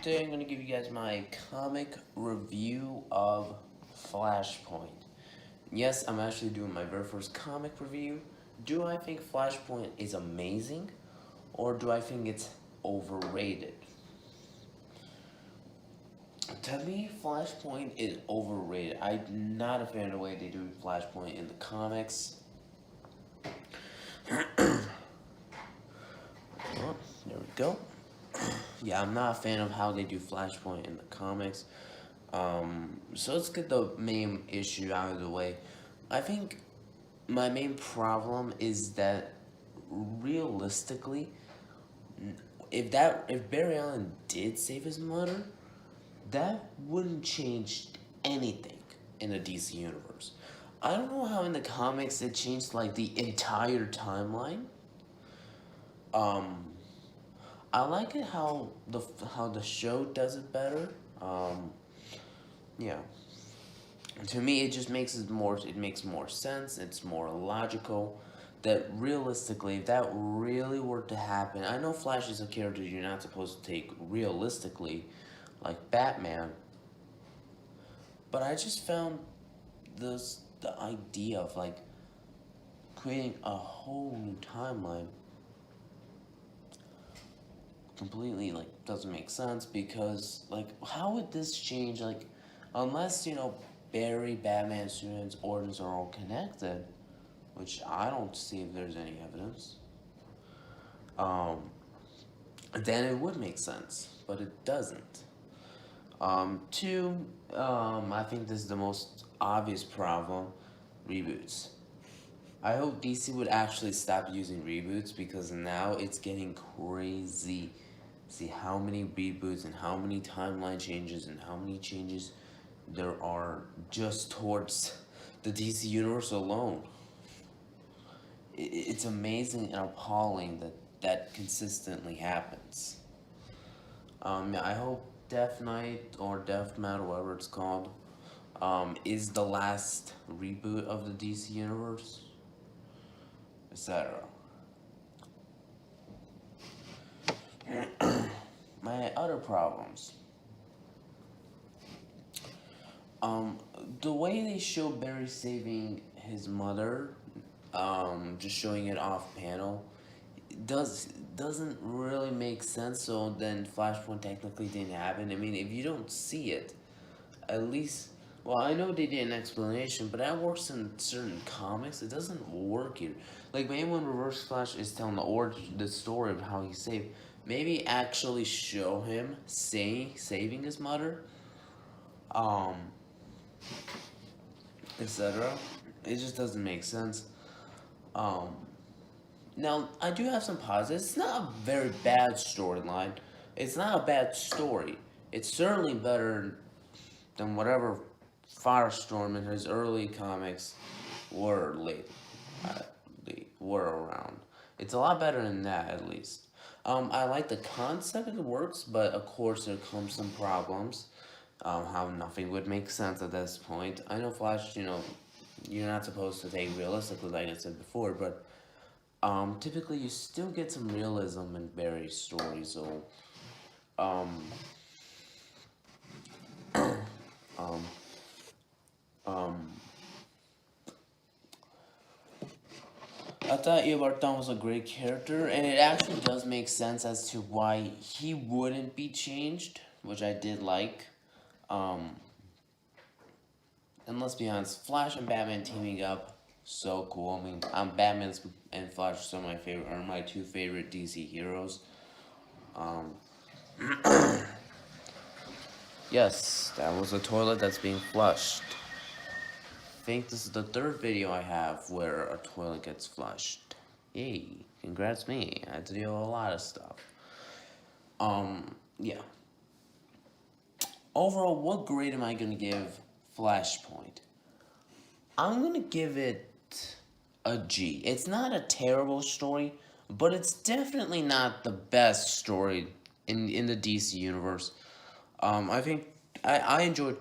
Today I'm going to give you guys my comic review of Flashpoint. Yes, I'm actually doing my very first comic review. Do I think Flashpoint is amazing, or do I think it's overrated? To me, Flashpoint is overrated. I'm not a fan of the way they do Flashpoint in the comics. Oh, there we go. Yeah, I'm not a fan of how they do Flashpoint in the comics. So let's get the main issue out of the way. I think my main problem is that realistically, if Barry Allen did save his mother, that wouldn't change anything in the DC universe. I don't know how in the comics it changed like the entire timeline. Um, I like it how the show does it better. Yeah. To me, it just makes it makes more sense. It's more logical. That realistically, if that really were to happen, I know Flash is a character you're not supposed to take realistically, like Batman. But I just found the idea of like creating a whole new timeline completely like doesn't make sense because like how would this change like unless Barry, Batman, Superman's origins are all connected, which I don't see if there's any evidence. Um, then it would make sense, but it doesn't. Two, I think this is the most obvious problem: reboots. I hope DC would actually stop using reboots because now it's getting crazy. See how many reboots and how many timeline changes and how many changes there are just towards the DC universe alone. It's amazing and appalling that that consistently happens. Yeah, I hope Death Knight or Death Metal, whatever it's called, is the last reboot of the DC universe, etc. My other problems. Um, the way they show Barry saving his mother, just showing it off panel, doesn't really make sense. So then Flashpoint technically didn't happen. I mean, if you don't see it, at least. Well, I know they did an explanation, but that works in certain comics. It doesn't work here. Like maybe when Reverse Flash is telling the story of how he saved, maybe actually show him saving his mother, um, etc. It just doesn't make sense. Um, Now, I do have some positives. It's not a very bad storyline. It's not a bad story. It's certainly better than whatever Firestorm in his early comics were were around. It's a lot better than that, at least. I like the concept of the works, but of course there comes some problems. How nothing would make sense at this point. I know Flash, you're not supposed to take realistically, like I said before, but typically you still get some realism in Barry's story, so, um, um, um, I thought Eobard Thawne was a great character, and it actually does make sense as to why he wouldn't be changed, which I did like. Um, and let's be honest, Flash and Batman teaming up, so cool. I mean, Batman's and Flash are some of are my two favorite DC heroes. Um, yes, that was a toilet that's being flushed. I think this is the third video I have where a toilet gets flushed. Yay, congrats me. I had to deal with a lot of stuff. Yeah. Overall, what grade am I gonna give Flashpoint? I'm gonna give it a G. It's not a terrible story, but it's definitely not the best story in the DC universe. I think I enjoyed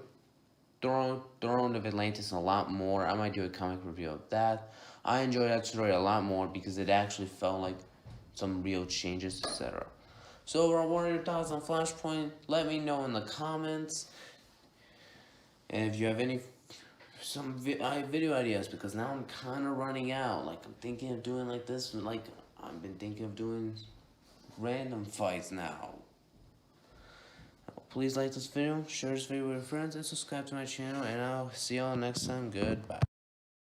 Throne of Atlantis a lot more. I might do a comic review of that. I enjoyed that story a lot more because it actually felt like some real changes, etc. So overall, what are your thoughts on Flashpoint? Let me know in the comments. And if you have any video ideas, because now I'm kind of running out. Like, I'm thinking of doing like this, like I've been thinking of doing random fights now. Please like this video, share this video with your friends, and subscribe to my channel, and I'll see y'all next time. Goodbye.